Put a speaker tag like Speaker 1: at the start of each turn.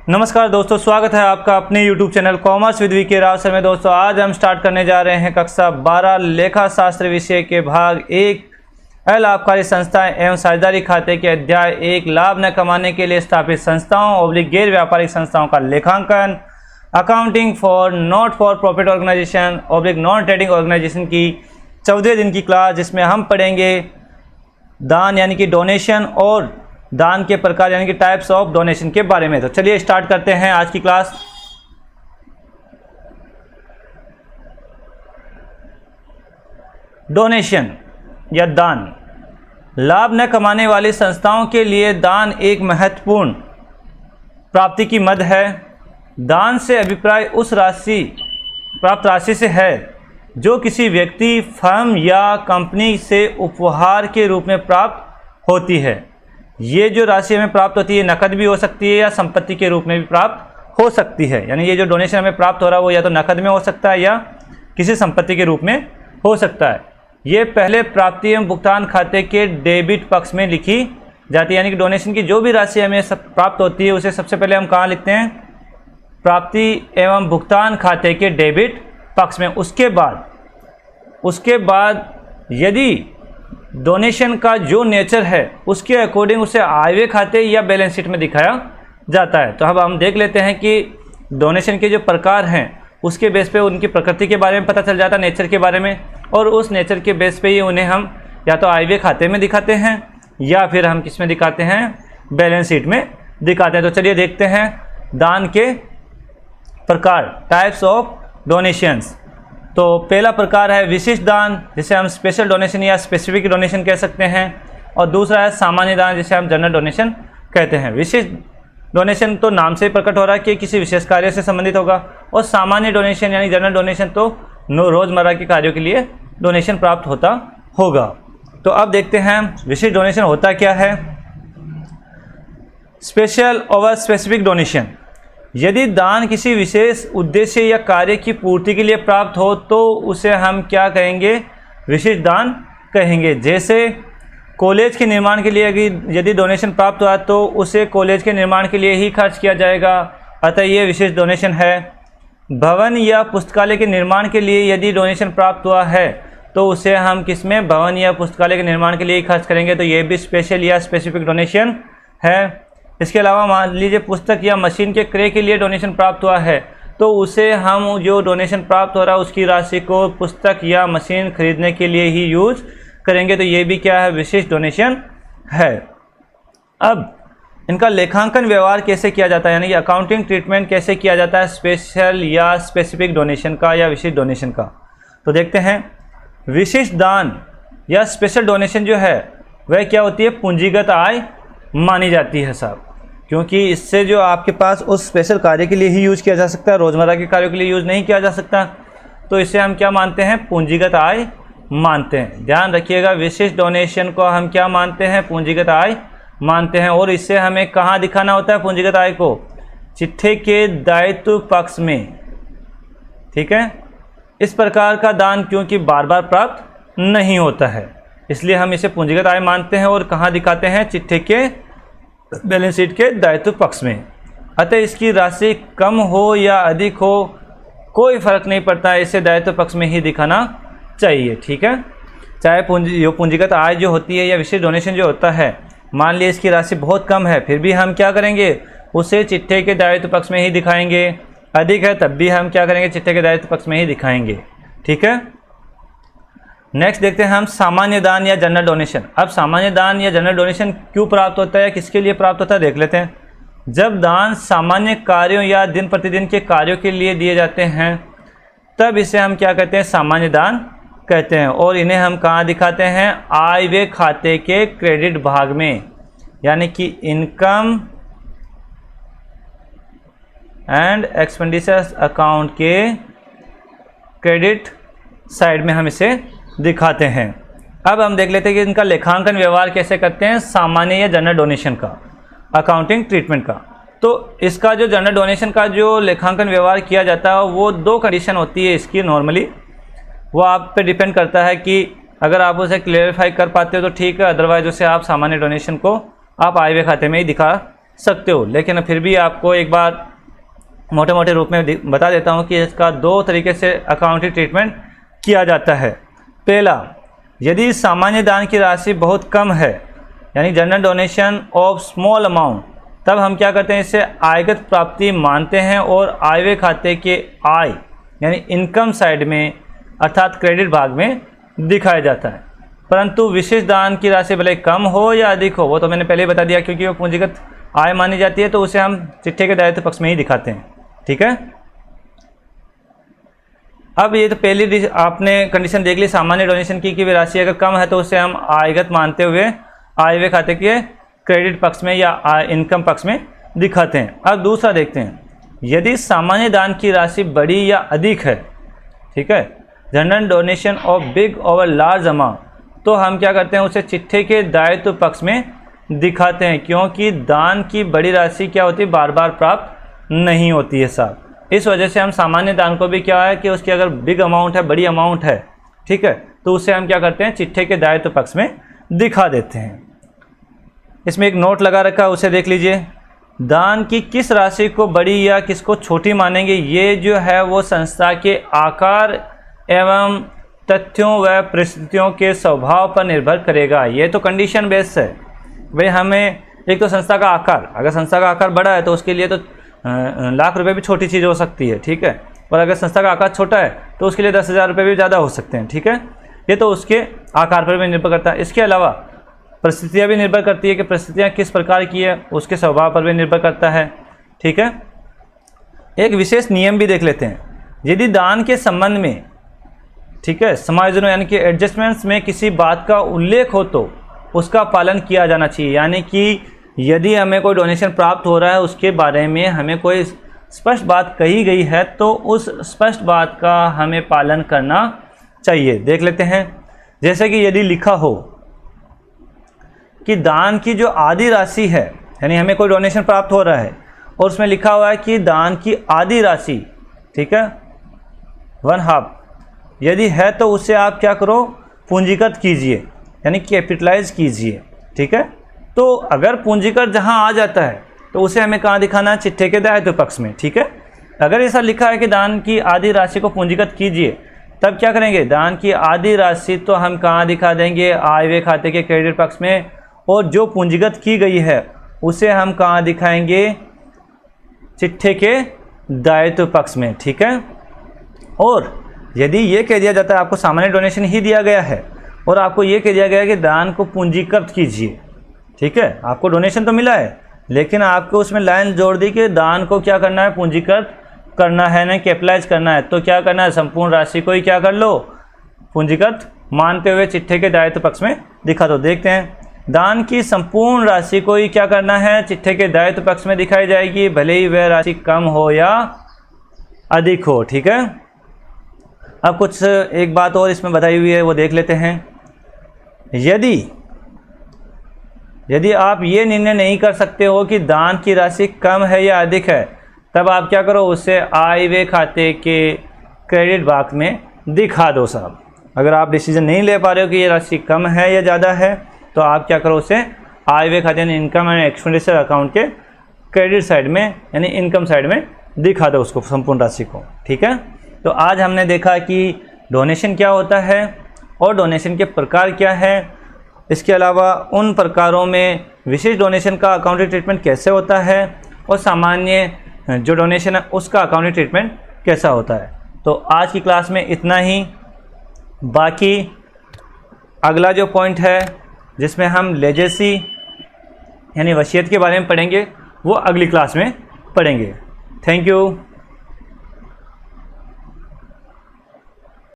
Speaker 1: नमस्कार दोस्तों, स्वागत है आपका अपने YouTube channel commerce with VK Rao sir में। दोस्तों आज हम स्टार्ट करने जा रहे हैं कक्षा 12 लेखा शास्त्र विषय के भाग 1 अलाभकारी संस्थाएं एवं साझेदारी खाते के अध्याय 1 लाभ न कमाने के लिए स्थापित संस्थाओं / गैर व्यापारिक संस्थाओं का लेखांकन, accounting for not for profit organisation / non trading organisation की 14 दिन की क्लास, जिसमें हम पढ़ेंगे दान यानी कि डोनेशन और दान के प्रकार यानी कि टाइप्स ऑफ डोनेशन के बारे में। तो चलिए स्टार्ट करते हैं आज की क्लास। डोनेशन या दान। लाभ न कमाने वाली संस्थाओं के लिए दान एक महत्वपूर्ण प्राप्ति की मद है। दान से अभिप्राय उस प्राप्त राशि से है जो किसी व्यक्ति, फर्म या कंपनी से उपहार के रूप में प्राप्त होती है। ये जो राशि हमें प्राप्त होती है नकद भी हो सकती है या संपत्ति के रूप में भी प्राप्त हो सकती है। यानी ये जो डोनेशन हमें प्राप्त हो रहा है वो या तो नकद में हो सकता है या किसी संपत्ति के रूप में हो सकता है। ये पहले प्राप्ति एवं भुगतान खाते के डेबिट पक्ष में लिखी जाती है। यानी कि डोनेशन की जो भी राशि हमें प्राप्त होती है उसे सबसे पहले हम कहाँ लिखते हैं? प्राप्ति एवं भुगतान खाते के डेबिट पक्ष में। उसके बाद यदि डोनेशन का जो नेचर है उसके अकॉर्डिंग उसे आयव्यय खाते या बैलेंस शीट में दिखाया जाता है। तो अब हम देख लेते हैं कि डोनेशन के जो प्रकार हैं उसके बेस पे उनकी प्रकृति के बारे में पता चल जाता है, नेचर के बारे में, और उस नेचर के बेस पे ही उन्हें हम या तो आयव्यय खाते में दिखाते हैं या फिर हम किस में दिखाते हैं? बैलेंस शीट में दिखाते हैं। तो चलिए देखते हैं दान के प्रकार, टाइप्स ऑफ डोनेशंस। तो पहला प्रकार है विशिष्ट दान, जिसे हम स्पेशल डोनेशन या स्पेसिफिक डोनेशन कह सकते हैं, और दूसरा है सामान्य दान, जिसे हम जनरल डोनेशन कहते हैं। विशिष्ट डोनेशन तो नाम से प्रकट हो रहा है कि किसी विशेष कार्य से संबंधित होगा, और सामान्य डोनेशन यानी जनरल डोनेशन तो रोज़मर्रा के कार्यों के लिए डोनेशन प्राप्त होता होगा। तो अब देखते हैं विशिष्ट डोनेशन होता क्या है। स्पेशल और स्पेसिफिक डोनेशन। यदि दान किसी विशेष उद्देश्य या कार्य की पूर्ति के लिए प्राप्त हो तो उसे हम क्या कहेंगे? विशिष्ट दान कहेंगे। जैसे कॉलेज के निर्माण के लिए यदि डोनेशन प्राप्त हुआ तो उसे कॉलेज के निर्माण के लिए ही खर्च किया जाएगा, अतः ये विशेष डोनेशन है। भवन या पुस्तकालय के निर्माण के लिए यदि डोनेशन प्राप्त हुआ है तो उसे हम किस में? भवन या पुस्तकालय के निर्माण के लिए ही खर्च करेंगे, तो ये भी स्पेशल या स्पेसिफिक डोनेशन है। इसके अलावा मान लीजिए पुस्तक या मशीन के क्रय के लिए डोनेशन प्राप्त हुआ है तो उसे हम जो डोनेशन प्राप्त हो रहा है उसकी राशि को पुस्तक या मशीन खरीदने के लिए ही यूज करेंगे, तो ये भी क्या है? विशिष्ट डोनेशन है। अब इनका लेखांकन व्यवहार कैसे किया जाता है, यानी कि अकाउंटिंग ट्रीटमेंट कैसे किया जाता है स्पेशल या स्पेसिफिक डोनेशन का या विशिष्ट डोनेशन का। तो देखते हैं विशिष्ट दान या स्पेशल डोनेशन जो है वह क्या होती है? पूंजीगत आय मानी जाती है साहब, क्योंकि इससे जो आपके पास उस स्पेशल कार्य के लिए ही यूज़ किया जा सकता है, रोज़मर्रा के कार्यों के लिए यूज़ नहीं किया जा सकता, तो इसे हम क्या मानते हैं? पूंजीगत आय मानते हैं। ध्यान रखिएगा, विशिष्ट डोनेशन को हम क्या मानते हैं? पूंजीगत आय मानते हैं। और इससे हमें कहाँ दिखाना होता है पूंजीगत आय को? चिट्ठे के दायित्व पक्ष में। ठीक है, इस प्रकार का दान क्योंकि बार बार प्राप्त नहीं होता है इसलिए हम इसे पूंजीगत आय मानते हैं। और कहाँ दिखाते हैं? चिट्ठे के बैलेंस शीट के दायित्व पक्ष में। अतः इसकी राशि कम हो या अधिक हो कोई फर्क नहीं पड़ता है, इसे दायित्व पक्ष में ही दिखाना चाहिए। ठीक है, चाहे पूंजीगत आय जो होती है या विशेष डोनेशन जो होता है, मान लीजिए इसकी राशि बहुत कम है फिर भी हम क्या करेंगे? उसे चिट्ठे के दायित्व पक्ष में ही दिखाएंगे। अधिक है तब भी हम क्या करेंगे? चिट्ठे के दायित्व पक्ष में ही दिखाएंगे। ठीक है, नेक्स्ट देखते हैं हम सामान्य दान या जनरल डोनेशन। अब सामान्य दान या जनरल डोनेशन क्यों प्राप्त होता है या किसके लिए प्राप्त होता है देख लेते हैं। जब दान सामान्य कार्यों या दिन प्रतिदिन के कार्यों के लिए दिए जाते हैं तब इसे हम क्या कहते हैं? सामान्य दान कहते हैं। और इन्हें हम कहाँ दिखाते हैं? आय व्यय खाते के क्रेडिट भाग में, यानी कि इनकम एंड एक्सपेंडिचर्स अकाउंट के क्रेडिट साइड में हम इसे दिखाते हैं। अब हम देख लेते हैं कि इनका लेखांकन व्यवहार कैसे करते हैं, सामान्य या जनरल डोनेशन का, अकाउंटिंग ट्रीटमेंट का। तो इसका जो जनरल डोनेशन का जो लेखांकन व्यवहार किया जाता है वो 2 कंडीशन होती है इसकी नॉर्मली। वो आप पे डिपेंड करता है कि अगर आप उसे क्लेरिफाई कर पाते हो तो ठीक है, अदरवाइज उसे आप सामान्य डोनेशन को आप आय व्यय खाते में ही दिखा सकते हो, लेकिन फिर भी आपको एक बार मोटे मोटे रूप में बता देता हूँ कि इसका 2 तरीके से अकाउंटिंग ट्रीटमेंट किया जाता है। पहला, यदि सामान्य दान की राशि बहुत कम है, यानी general donation of small amount, तब हम क्या करते हैं, इसे आयगत प्राप्ति मानते हैं और आयव्यय खाते के आय यानी इनकम साइड में अर्थात क्रेडिट भाग में दिखाया जाता है। परंतु विशेष दान की राशि भले कम हो या अधिक हो, वो तो मैंने पहले ही बता दिया, क्योंकि वो पूंजीगत आय मानी जाती है, तो उसे हम चिट्ठे के दायित्व पक्ष में ही दिखाते हैं। ठीक है, अब ये तो पहली आपने कंडीशन देख ली सामान्य डोनेशन की, कि राशि अगर कम है तो उसे हम आयगत मानते हुए आयव्यय खाते के क्रेडिट पक्ष में या इनकम पक्ष में दिखाते हैं। अब दूसरा देखते हैं, यदि सामान्य दान की राशि बड़ी या अधिक है, ठीक है, general donation of big over large amount, तो हम क्या करते हैं, उसे चिट्ठे के दायित्व पक्ष में दिखाते हैं, क्योंकि दान की बड़ी राशि क्या होती है, बार बार प्राप्त नहीं होती है साहब। इस वजह से हम सामान्य दान को भी क्या है कि उसकी अगर बिग अमाउंट है, बड़ी अमाउंट है, ठीक है, तो उसे हम क्या करते हैं, चिट्ठे के दायित्व पक्ष में दिखा देते हैं। इसमें एक नोट लगा रखा है, उसे देख लीजिए। दान की किस राशि को बड़ी या किसको छोटी मानेंगे, ये जो है वो संस्था के आकार एवं तथ्यों व परिस्थितियों के स्वभाव पर निर्भर करेगा। ये तो कंडीशन बेस्ड है भाई। हमें एक तो संस्था का आकार, अगर संस्था का आकार बड़ा है तो उसके लिए तो लाख रुपए भी छोटी चीज़ हो सकती है, ठीक है, और अगर संस्था का आकार छोटा है तो उसके लिए 10,000 रुपये भी ज़्यादा हो सकते हैं, ठीक है। ये तो उसके आकार पर भी निर्भर करता है। इसके अलावा परिस्थितियाँ भी निर्भर करती है कि परिस्थितियाँ किस प्रकार की है, उसके स्वभाव पर भी निर्भर करता है, ठीक है। एक विशेष नियम भी देख लेते हैं। यदि दान के संबंध में, ठीक है, समायोजनों यानी कि एडजस्टमेंट्स में किसी बात का उल्लेख हो तो उसका पालन किया जाना चाहिए। यानी कि यदि हमें कोई डोनेशन प्राप्त हो रहा है, उसके बारे में हमें कोई स्पष्ट बात कही गई है, तो उस स्पष्ट बात का हमें पालन करना चाहिए। देख लेते हैं, जैसे कि यदि लिखा हो कि दान की जो आधी राशि है, यानी हमें कोई डोनेशन प्राप्त हो रहा है और उसमें लिखा हुआ है कि दान की आधी राशि, ठीक है, 1/2, यदि है तो उसे आप क्या करो, पूंजीगत कीजिए, यानी कैपिटलाइज कीजिए, ठीक है। तो अगर पूंजीगत जहां आ जाता है तो उसे हमें कहाँ दिखाना है, चिट्ठे के दायित्व पक्ष में, ठीक है। अगर ऐसा लिखा है कि दान की आधी राशि को पूंजीगत कीजिए, तब क्या करेंगे, दान की आधी राशि तो हम कहाँ दिखा देंगे, आयव्यय खाते के क्रेडिट पक्ष में, और जो पूंजीगत की गई है उसे हम कहाँ दिखाएंगे, चिट्ठे के दायित्व पक्ष में, ठीक है। और यदि ये कह दिया जाता है आपको सामान्य डोनेशन ही दिया गया है और आपको ये कह दिया गया है कि दान को पूंजीकृत कीजिए, ठीक है, आपको डोनेशन तो मिला है लेकिन आपको उसमें लाइन जोड़ दी कि दान को क्या करना है, पूंजीकृत करना है, ना कैपिटलाइज करना है, तो क्या करना है, संपूर्ण राशि को ही क्या कर लो, पूंजीगत मानते हुए चिट्ठे के दायित्व पक्ष में दिखा दो। देखते हैं, दान की संपूर्ण राशि को ही क्या करना है, चिट्ठे के दायित्व पक्ष में दिखाई जाएगी, भले ही वह राशि कम हो या अधिक हो, ठीक है। अब कुछ एक बात और इसमें बताई हुई है, वो देख लेते हैं। यदि आप ये निर्णय नहीं कर सकते हो कि दान की राशि कम है या अधिक है, तब आप क्या करो, उसे आयव्यय खाते के क्रेडिट भाग में दिखा दो साहब। अगर आप डिसीजन नहीं ले पा रहे हो कि ये राशि कम है या ज़्यादा है, तो आप क्या करो, उसे आयव्यय खाते यानी इनकम एंड एक्सपेंडिचर अकाउंट के क्रेडिट साइड में यानी इनकम साइड में दिखा दो उसको, संपूर्ण राशि को, ठीक है। तो आज हमने देखा कि डोनेशन क्या होता है और डोनेशन के प्रकार क्या है। इसके अलावा उन प्रकारों में विशेष डोनेशन का अकाउंटिंग ट्रीटमेंट कैसे होता है और सामान्य जो डोनेशन है उसका अकाउंटिंग ट्रीटमेंट कैसा होता है। तो आज की क्लास में इतना ही। बाकी अगला जो पॉइंट है जिसमें हम लेजेसी यानी वसीयत के बारे में पढ़ेंगे, वो अगली क्लास में पढ़ेंगे। Thank you.